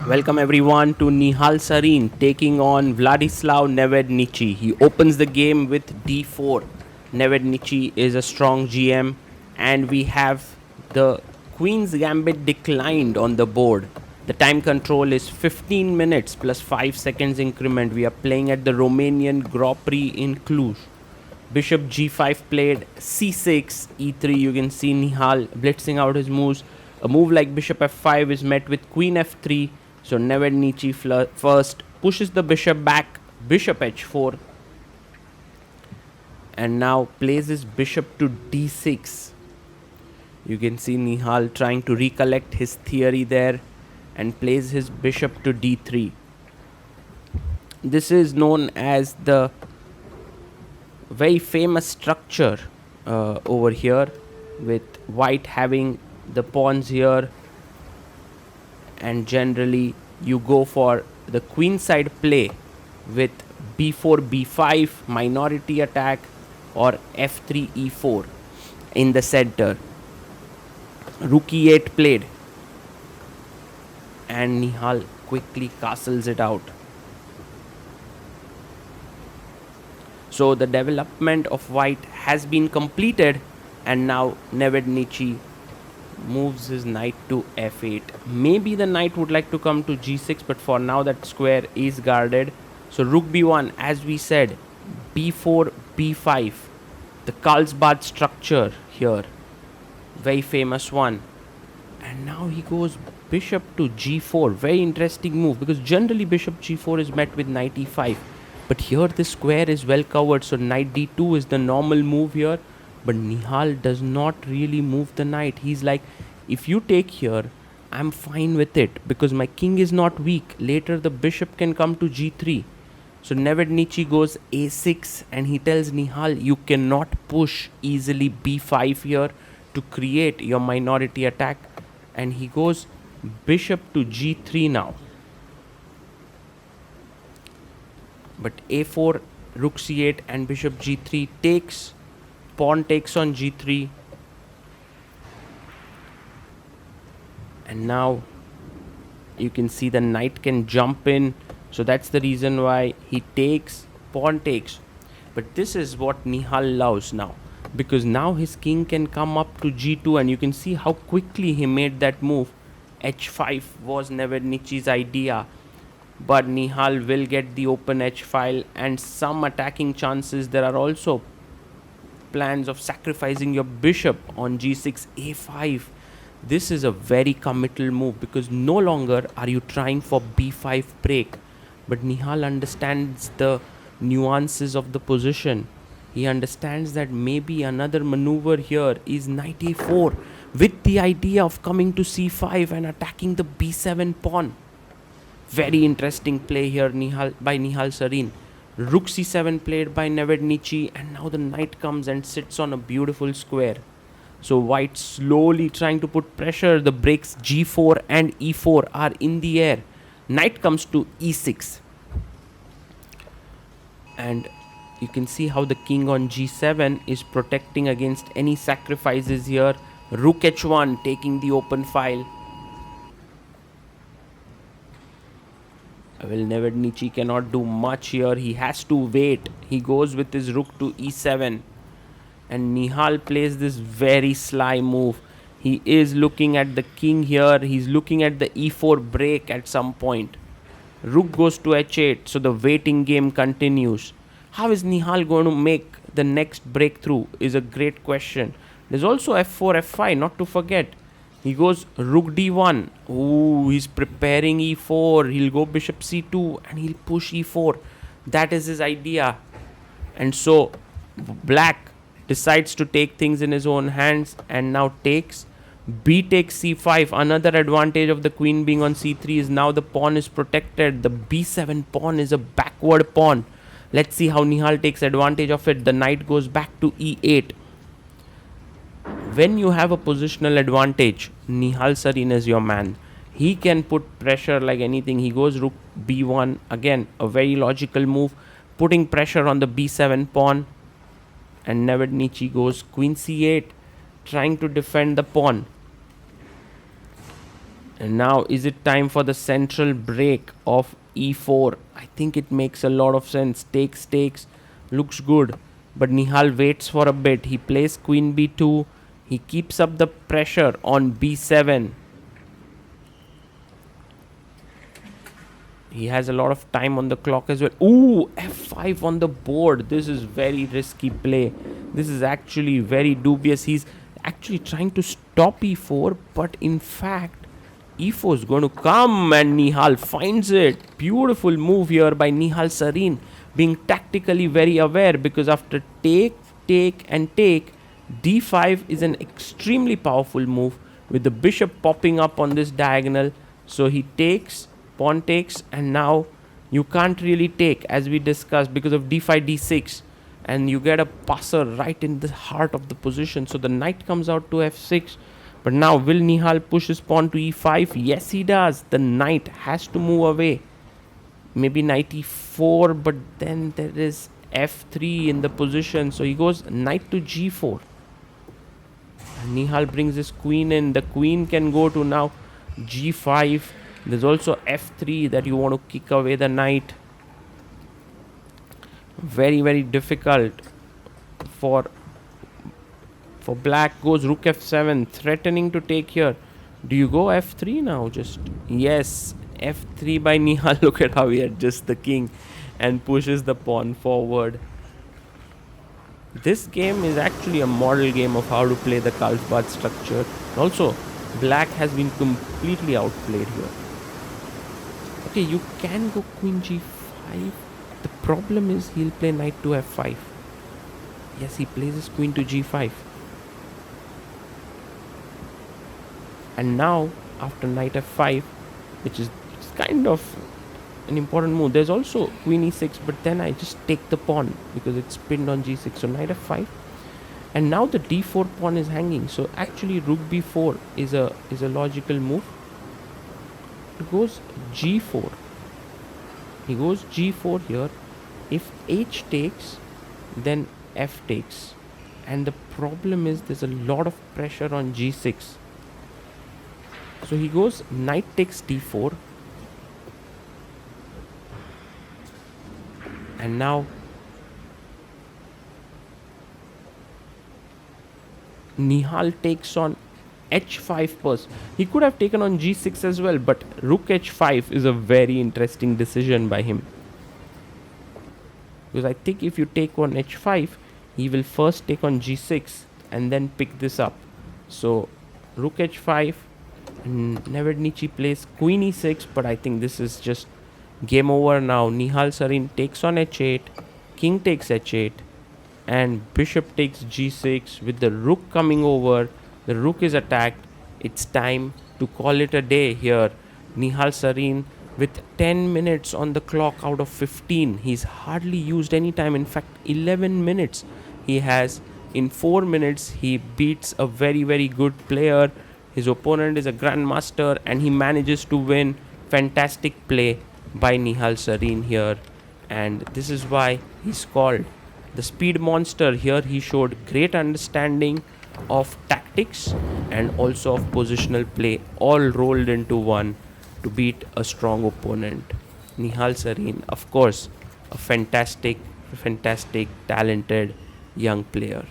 Welcome everyone to Nihal Sarin taking on Vladislav Nevednichy. He opens the game with d4. Nevednichy is a strong GM and we have the Queen's Gambit declined on the board. The time control is 15 minutes plus 5 seconds increment. We are playing at the Romanian Grand Prix in Cluj. Bishop g5 played, c6, e3. You can see Nihal blitzing out his moves. A move like bishop f5 is met with queen f3. So Nevednichy first pushes the bishop back, bishop h4. And now plays his bishop to d6. You can see Nihal trying to recollect his theory there and plays his bishop to d3. This is known as the very famous structure over here, with white having the pawns here, and generally you go for the queenside play with b4 b5 minority attack or f3 e4 in the center. Rook e8 played and Nihal quickly castles it out. So the development of white has been completed, and now Nevednichy moves his knight to f8. Maybe the knight would like to come to g6, but for now that square is guarded. So rook b1, as we said, b4 b5, the Carlsbad structure here, very famous one. And now he goes bishop to g4. Very interesting move, because generally bishop g4 is met with knight e5. But here the square is well covered, so knight d2 is the normal move here. But Nihal does not really move the knight. He's like, if you take here, I'm fine with it, because my king is not weak. Later the bishop can come to g3. So Nevednichy goes a6 and he tells Nihal, you cannot push easily b5 here to create your minority attack. And he goes bishop to g3 now. But a4, rook c8 and bishop g3 takes. Pawn takes on g3. And now you can see the knight can jump in. So that's the reason why he takes, pawn takes. But this is what Nihal loves now, because now his king can come up to g2, and you can see how quickly he made that move. h5 was Nevednichy's idea, but Nihal will get the open h file and some attacking chances. There are also plans of sacrificing your bishop on g6, a5. This is a very committal move, because no longer are you trying for b5 break, but Nihal understands the nuances of the position. He understands that maybe another maneuver here is knight a4 with the idea of coming to c5 and attacking the b7 pawn. Very interesting play here by Nihal Sarin. Rook c7 played by Nevednichy, and now the knight comes and sits on a beautiful square. So white slowly trying to put pressure. The breaks g4 and e4 are in the air. Knight comes to e6. And you can see how the king on g7 is protecting against any sacrifices here. Rook h1 taking the open file. Well, Nevednichy cannot do much here. He has to wait. He goes with his rook to e7. And Nihal plays this very sly move. He is looking at the king here. He's looking at the e4 break at some point. Rook goes to h8. So the waiting game continues. How is Nihal going to make the next breakthrough is a great question. There's also f4, f5, not to forget. He goes rook d1. Ooh, he's preparing e4. He'll go bishop c2 and he'll push e4. That is his idea. And so black decides to take things in his own hands and now takes. B takes c5. Another advantage of the queen being on c3 is now the pawn is protected. The b7 pawn is a backward pawn. Let's see how Nihal takes advantage of it. The knight goes back to e8. When you have a positional advantage, Nihal Sarin is your man. He can put pressure like anything. He goes rook b1. Again, a very logical move, putting pressure on the b7 pawn. And Nevednichy goes queen c8, trying to defend the pawn. And now, is it time for the central break of e4? I think it makes a lot of sense. Takes, looks good. But Nihal waits for a bit. He plays queen b2. He keeps up the pressure on b7. He has a lot of time on the clock as well. Ooh, f5 on the board. This is very risky play. This is actually very dubious. He's actually trying to stop e4, but in fact, e4 is going to come and Nihal finds it. Beautiful move here by Nihal Sarin, being tactically very aware, because after take, and take, d5 is an extremely powerful move with the bishop popping up on this diagonal. So he takes, pawn takes, and now you can't really take, as we discussed, because of d5, d6, and you get a passer right in the heart of the position. So the knight comes out to f6. But now, will Nihal push his pawn to e5? Yes, he does. The knight has to move away. Maybe knight e4, but then there is f3 in the position. So he goes knight to g4. And Nihal brings his queen in. The queen can go to now g5. There's also f3 that you want to kick away the knight. Very, very difficult for black. Goes rook f7, threatening to take here. Do you go f3 now? Just yes, f3 by Nihal. Look at how he adjusts the king and pushes the pawn forward. This game is actually a model game of how to play the Carlsbad structure. Also, black has been completely outplayed here. Okay, you can go queen g5. The problem is he'll play knight to f5. Yes, he plays his queen to g5. And now, after knight f5, which is kind of an important move, there's also queen e6, but then I just take the pawn because it's pinned on g6. So knight f5, and now the d4 pawn is hanging. So actually, rook b4 is a logical move. It goes g4. He goes g4 here. If h takes, then f takes, and the problem is there's a lot of pressure on g6. So he goes knight takes d4, and now Nihal takes on h5 first. He could have taken on g6 as well, but rook h5 is a very interesting decision by him, because I think if you take on h5, he will first take on g6 and then pick this up. So rook h5, and Nevednichy plays queen e6, but I think this is just game over now. Nihal Sarin takes on h8, king takes h8, and bishop takes g6 with the rook coming over. The rook is attacked. It's time to call it a day here. Nihal Sarin with 10 minutes on the clock out of 15. He's hardly used any time. In fact, 11 minutes he has. In 4 minutes, he beats a very, very good player. His opponent is a grandmaster, and he manages to win. Fantastic play by Nihal Sarin here. And this is why he's called the speed monster. Here he showed great understanding of tactics and also of positional play, all rolled into one to beat a strong opponent. Nihal Sarin, of course, a fantastic, talented young player.